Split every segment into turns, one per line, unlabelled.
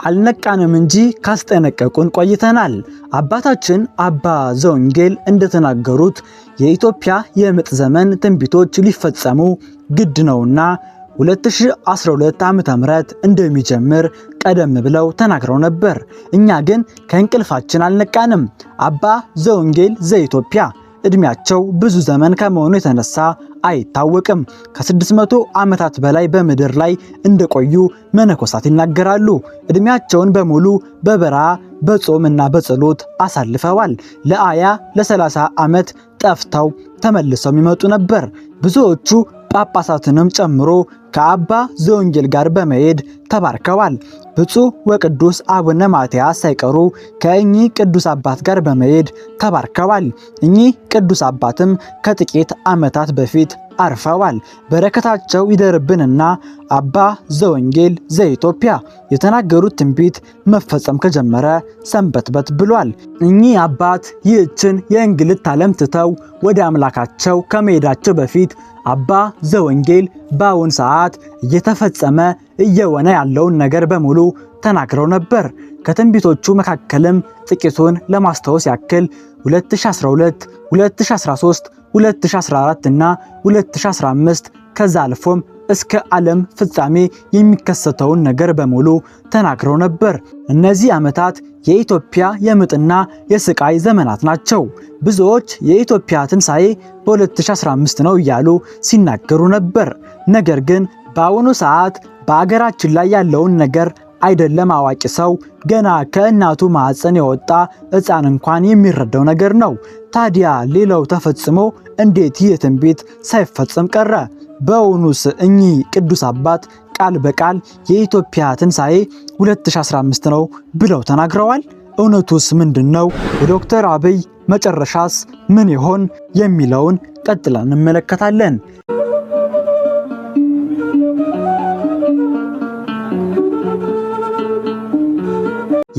አልነቃንም እንጂ ካስጠነቀቁን ቆይተናል። አባታችን አባ ዘወንጌል እንደተናገሩት የኢትዮጵያ የምጥ ዘመን ትንቢቶች ሊፈጸሙ ግድ ነውና 2012 ዓመተ ምህረት እንደሚጀምር ቀደም ብለው ተናግረው ነበር። እኛ ግን ከእንቅልፋችን አልነቃንም። አባ ዘወንጌል ዘኢትዮጵያ እድሜያቸው ብዙ ዘመን ከመሆኑ የተነሳ አይታወቅም። ከ600 ዓመታት በላይ በምድር ላይ እንደቆዩ መነኮሳት ይናገራሉ። እድሜያቸውን በሙሉ በበረሃ በጾምና በጸሎት አሳልፈዋል። ለ30 ዓመት ጠፍተው ተመልሰው የሚመጡ ነበር። ብዙዎቹ ጳጳሳትንም ጨምሮ ከአባ ዘወንጌል ጋር በመሄድ ተባርከዋል። ብፁዕ ወቅዱስ አቡነ ማትያስ ሳይቀሩ ከእኚህ ቅዱስ አባት ጋር በመሄድ ተባርከዋል። እኚህ ቅዱስ አባትም ከጥቂት ዓመታት በፊት አርፈዋል። በረከታቸው ይደርብንና አባ ዘወንጌል ዘኢትዮጵያ የተናገሩት ትንቢት መፈጸም ከጀመረ ሰንበትበት ብሏል። እኚህ አባት ይህችን የእንግልት ዓለም ትተው ወደ አምላካቸው ከመሄዳቸው በፊት አባ ዘወንጌል በአሁን ሰዓት እየተፈጸመ እየሆነ ያለውን ነገር በሙሉ ተናግረው ነበር። ከትንቢቶቹ መካከልም ጥቂቱን ለማስታወስ ያክል 2012፣ 2013፣ 2014 እና 2015 ከዛ አልፎም እስከ ዓለም ፍጻሜ የሚከሰተውን ነገር በሙሉ ተናግረው ነበር። እነዚህ ዓመታት የኢትዮጵያ የምጥና የስቃይ ዘመናት ናቸው። ብዙዎች የኢትዮጵያ ትንሣኤ በ2015 ነው እያሉ ሲናገሩ ነበር። ነገር ግን በአሁኑ ሰዓት በአገራችን ላይ ያለውን ነገር አይደለም አዋቂ ሰው ገና ከእናቱ ማዕፀን የወጣ ሕፃን እንኳን የሚረዳው ነገር ነው። ታዲያ ሌላው ተፈጽሞ እንዴት ይህ ትንቢት ሳይፈጸም ቀረ? በእውኑስ እኚህ ቅዱስ አባት ቃል በቃል የኢትዮጵያ ትንሣኤ 2015 ነው ብለው ተናግረዋል? እውነቱስ ምንድነው? የዶክተር አብይ መጨረሻስ ምን ይሆን የሚለውን ቀጥለን እንመለከታለን።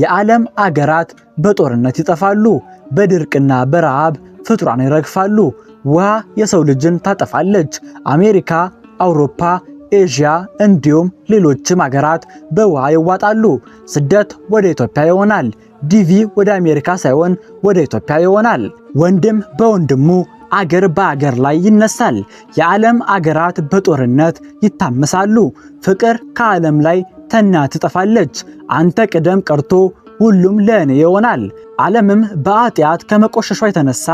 የዓለም አገራት በጦርነት ይጠፋሉ። በድርቅና በረሃብ ፍጡራን ይረግፋሉ። ውሃ የሰው ልጅን ታጠፋለች። አሜሪካ፣ አውሮፓ፣ ኤዥያ እንዲሁም ሌሎችም አገራት በውሃ ይዋጣሉ። ስደት ወደ ኢትዮጵያ ይሆናል። ዲቪ ወደ አሜሪካ ሳይሆን ወደ ኢትዮጵያ ይሆናል። ወንድም በወንድሙ አገር በአገር ላይ ይነሳል። የዓለም አገራት በጦርነት ይታመሳሉ። ፍቅር ከዓለም ላይ ተና ትጠፋለች። አንተ ቅደም ቀርቶ ሁሉም ለእኔ ይሆናል። ዓለምም በኃጢአት ከመቆሸሿ የተነሳ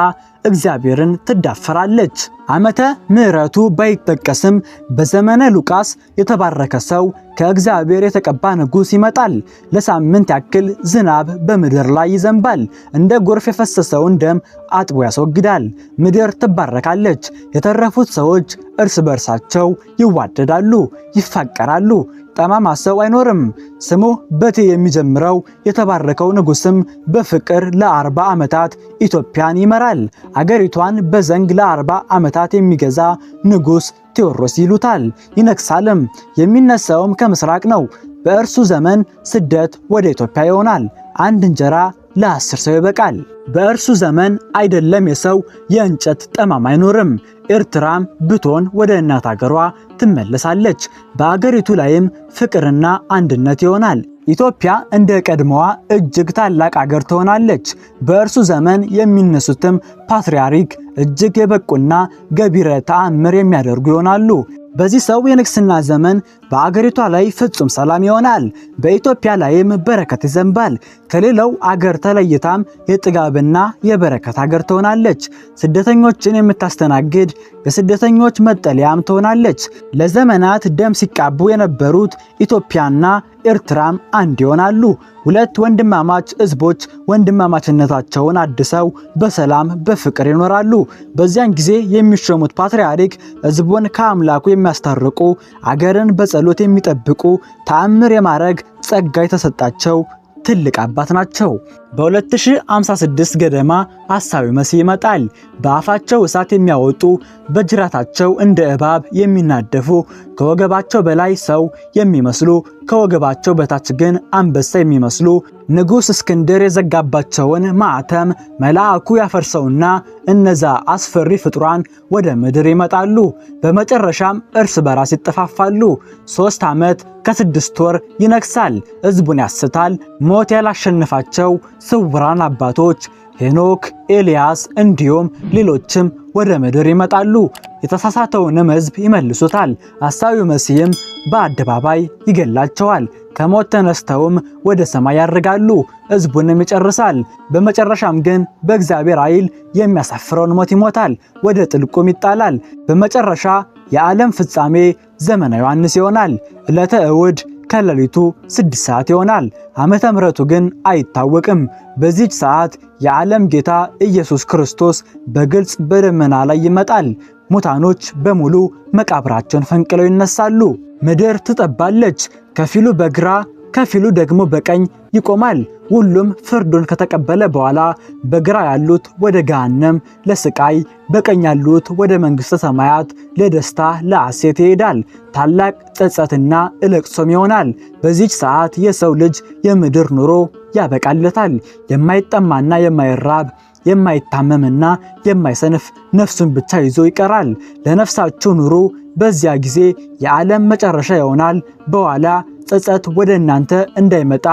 እግዚአብሔርን ትዳፈራለች። ዓመተ ምሕረቱ ባይጠቀስም በዘመነ ሉቃስ የተባረከ ሰው ከእግዚአብሔር የተቀባ ንጉሥ ይመጣል። ለሳምንት ያክል ዝናብ በምድር ላይ ይዘንባል። እንደ ጎርፍ የፈሰሰውን ደም አጥቦ ያስወግዳል። ምድር ትባረካለች። የተረፉት ሰዎች እርስ በርሳቸው ይዋደዳሉ፣ ይፋቀራሉ። ጠማማ ሰው አይኖርም። ስሙ በቴ የሚጀምረው የተባረከው ንጉሥም በፍቅር ለ40 ዓመታት ኢትዮጵያን ይመራል። አገሪቷን በዘንግ ለ40 ዓመታት የሚገዛ ንጉሥ ቴዎድሮስ ይሉታል። ይነግሳልም። የሚነሳውም ከምስራቅ ነው። በእርሱ ዘመን ስደት ወደ ኢትዮጵያ ይሆናል። አንድ እንጀራ ለ10 ሰው ይበቃል። በእርሱ ዘመን አይደለም የሰው የእንጨት ጠማማ አይኖርም። ኤርትራም ብትሆን ወደ እናት አገሯ ትመለሳለች። በአገሪቱ ላይም ፍቅርና አንድነት ይሆናል። ኢትዮጵያ እንደ ቀድሞዋ እጅግ ታላቅ አገር ትሆናለች። በእርሱ ዘመን የሚነሱትም ፓትርያርክ እጅግ የበቁና ገቢረ ተአምር የሚያደርጉ ይሆናሉ። በዚህ ሰው የንግስና ዘመን በአገሪቷ ላይ ፍጹም ሰላም ይሆናል። በኢትዮጵያ ላይም በረከት ይዘንባል። ከሌላው አገር ተለይታም የጥጋብና የበረከት አገር ትሆናለች። ስደተኞችን የምታስተናግድ የስደተኞች መጠለያም ትሆናለች። ለዘመናት ደም ሲቃቡ የነበሩት ኢትዮጵያና ኤርትራም አንድ ይሆናሉ። ሁለት ወንድማማች ሕዝቦች ወንድማማችነታቸውን አድሰው በሰላም በፍቅር ይኖራሉ። በዚያን ጊዜ የሚሾሙት ፓትርያርክ ሕዝቡን ከአምላኩ የሚያስታርቁ፣ አገርን በጸሎት የሚጠብቁ፣ ተአምር የማድረግ ጸጋ የተሰጣቸው ትልቅ አባት ናቸው። በ2056 ገደማ ሐሳዊ መሲህ ይመጣል። በአፋቸው እሳት የሚያወጡ በጅራታቸው እንደ እባብ የሚናደፉ ከወገባቸው በላይ ሰው የሚመስሉ ከወገባቸው በታች ግን አንበሳ የሚመስሉ ንጉሥ እስክንድር የዘጋባቸውን ማዕተም መልአኩ ያፈርሰውና እነዛ አስፈሪ ፍጡራን ወደ ምድር ይመጣሉ። በመጨረሻም እርስ በራስ ይጠፋፋሉ። 3 ዓመት ከ6 ወር ይነግሳል። ሕዝቡን ያስታል። ሞት ያላሸነፋቸው ስውራን አባቶች ሄኖክ፣ ኤልያስ እንዲሁም ሌሎችም ወደ ምድር ይመጣሉ። የተሳሳተውንም ሕዝብ ይመልሱታል። ሐሳዊው መሲህም በአደባባይ ይገላቸዋል። ከሞት ተነስተውም ወደ ሰማይ ያርጋሉ። ሕዝቡንም ይጨርሳል። በመጨረሻም ግን በእግዚአብሔር ኃይል የሚያሳፍረውን ሞት ይሞታል። ወደ ጥልቁም ይጣላል። በመጨረሻ የዓለም ፍጻሜ ዘመነ ዮሐንስ ይሆናል። ዕለተ እሁድ ከሌሊቱ 6 ሰዓት ይሆናል። ዓመተ ምሕረቱ ግን አይታወቅም። በዚህች ሰዓት የዓለም ጌታ ኢየሱስ ክርስቶስ በግልጽ በደመና ላይ ይመጣል። ሙታኖች በሙሉ መቃብራቸውን ፈንቅለው ይነሳሉ። ምድር ትጠባለች። ከፊሉ በግራ ከፊሉ ደግሞ በቀኝ ይቆማል። ሁሉም ፍርዱን ከተቀበለ በኋላ በግራ ያሉት ወደ ገሃነም ለስቃይ፣ በቀኝ ያሉት ወደ መንግሥተ ሰማያት ለደስታ ለሐሴት ይሄዳል። ታላቅ ጸጸትና እልቅሶም ይሆናል። በዚህች ሰዓት የሰው ልጅ የምድር ኑሮ ያበቃለታል። የማይጠማና የማይራብ የማይታመምና የማይሰንፍ ነፍሱን ብቻ ይዞ ይቀራል። ለነፍሳችሁ ኑሩ። በዚያ ጊዜ የዓለም መጨረሻ ይሆናል። በኋላ ጸጸት ወደ እናንተ እንዳይመጣ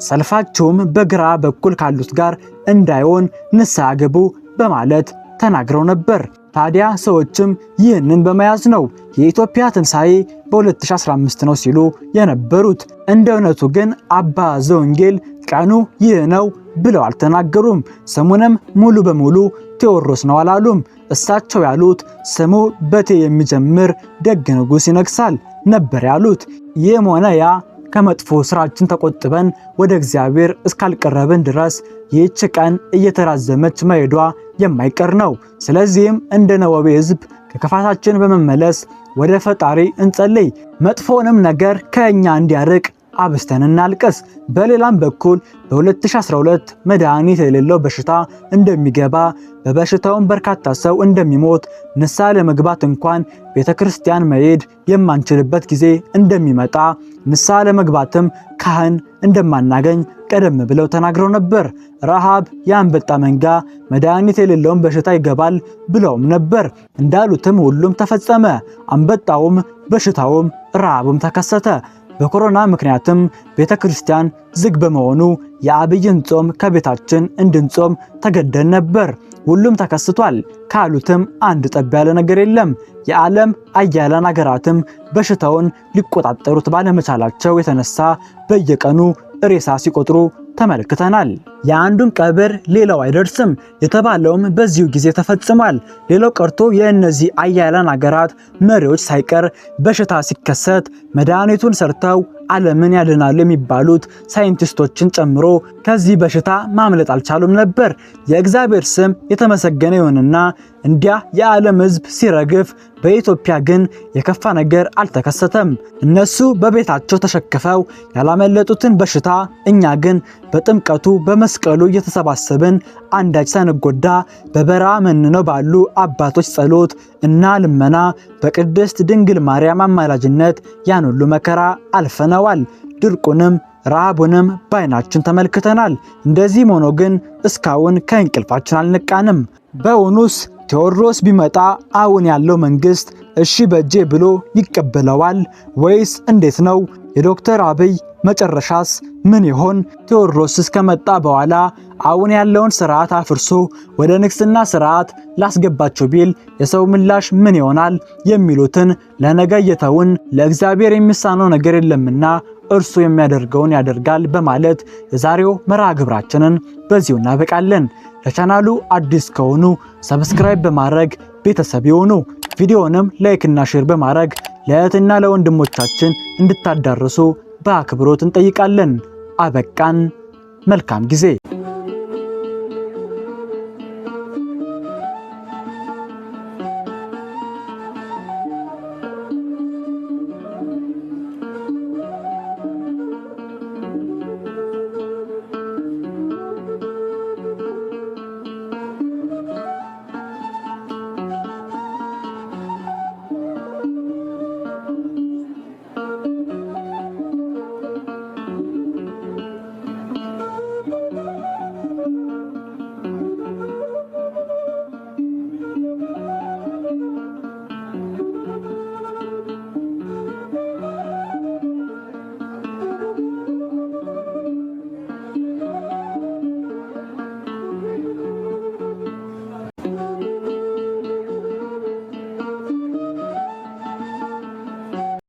ሰልፋችሁም በግራ በኩል ካሉት ጋር እንዳይሆን ንስሐ ግቡ በማለት ተናግረው ነበር። ታዲያ ሰዎችም ይህንን በመያዝ ነው የኢትዮጵያ ትንሣኤ በ2015 ነው ሲሉ የነበሩት። እንደ እውነቱ ግን አባ ዘወንጌል ቀኑ ይህ ነው ብለው አልተናገሩም። ስሙንም ሙሉ በሙሉ ቴዎድሮስ ነው አላሉም። እሳቸው ያሉት ስሙ በቴ የሚጀምር ደግ ንጉሥ ይነግሳል ነበር ያሉት። ይህም ሆነ ያ ከመጥፎ ስራችን ተቆጥበን ወደ እግዚአብሔር እስካልቀረብን ድረስ ይህች ቀን እየተራዘመች መሄዷ የማይቀር ነው። ስለዚህም እንደ ነወቤ ሕዝብ ከክፋታችን በመመለስ ወደ ፈጣሪ እንጸልይ። መጥፎንም ነገር ከእኛ እንዲያርቅ አብስተን እናልቀስ። በሌላም በኩል በ2012 መድኃኒት የሌለው በሽታ እንደሚገባ በበሽታውም በርካታ ሰው እንደሚሞት ንስሐ ለመግባት እንኳን ቤተክርስቲያን መሄድ የማንችልበት ጊዜ እንደሚመጣ ንስሐ ለመግባትም ካህን እንደማናገኝ ቀደም ብለው ተናግረው ነበር። ረሃብ፣ የአንበጣ መንጋ፣ መድኃኒት የሌለውን በሽታ ይገባል ብለውም ነበር። እንዳሉትም ሁሉም ተፈጸመ። አንበጣውም በሽታውም ረሃቡም ተከሰተ። በኮሮና ምክንያትም ቤተክርስቲያን ዝግ በመሆኑ የአብይን ጾም ከቤታችን እንድንጾም ተገደን ነበር። ሁሉም ተከስቷል። ካሉትም አንድ ጠብ ያለ ነገር የለም። የዓለም አያሌ ሀገራትም በሽታውን ሊቆጣጠሩት ባለመቻላቸው የተነሳ በየቀኑ ሬሳ ሲቆጥሩ ተመልክተናል። የአንዱን ቀብር ሌላው አይደርስም የተባለውም በዚሁ ጊዜ ተፈጽሟል። ሌላው ቀርቶ የእነዚህ አያሌ ሀገራት መሪዎች ሳይቀር በሽታ ሲከሰት መድኃኒቱን ሰርተው ዓለምን ያድናሉ የሚባሉት ሳይንቲስቶችን ጨምሮ ከዚህ በሽታ ማምለጥ አልቻሉም ነበር። የእግዚአብሔር ስም የተመሰገነ ይሁንና እንዲያ የዓለም ሕዝብ ሲረግፍ በኢትዮጵያ ግን የከፋ ነገር አልተከሰተም። እነሱ በቤታቸው ተሸክፈው ያላመለጡትን በሽታ እኛ ግን በጥምቀቱ በመስቀሉ እየተሰባሰብን አንዳች ሳንጎዳ በበረሃ መንነው ባሉ አባቶች ጸሎት እና ልመና በቅድስት ድንግል ማርያም አማላጅነት ያን ሁሉ መከራ አልፈነዋል። ድርቁንም ረሃቡንም ባይናችን ተመልክተናል። እንደዚህም ሆኖ ግን እስካሁን ከእንቅልፋችን አልነቃንም። በእውኑስ ቴዎድሮስ ቢመጣ አሁን ያለው መንግስት እሺ በጄ ብሎ ይቀበለዋል ወይስ እንዴት ነው? የዶክተር አብይ መጨረሻስ ምን ይሆን? ቴዎድሮስ ከመጣ በኋላ አሁን ያለውን ስርዓት አፍርሶ ወደ ንግስና ስርዓት ላስገባቸው ቢል የሰው ምላሽ ምን ይሆናል? የሚሉትን ለነገ እየተውን ለእግዚአብሔር የሚሳነው ነገር የለምና እርሱ የሚያደርገውን ያደርጋል በማለት የዛሬው መርሃ ግብራችንን በዚሁ እናበቃለን። ለቻናሉ አዲስ ከሆኑ ሰብስክራይብ በማድረግ ቤተሰብ ይሁኑ። ቪዲዮንም ላይክ እና ሼር በማድረግ ለእህትና ለወንድሞቻችን እንድታዳርሱ በአክብሮት እንጠይቃለን። አበቃን። መልካም ጊዜ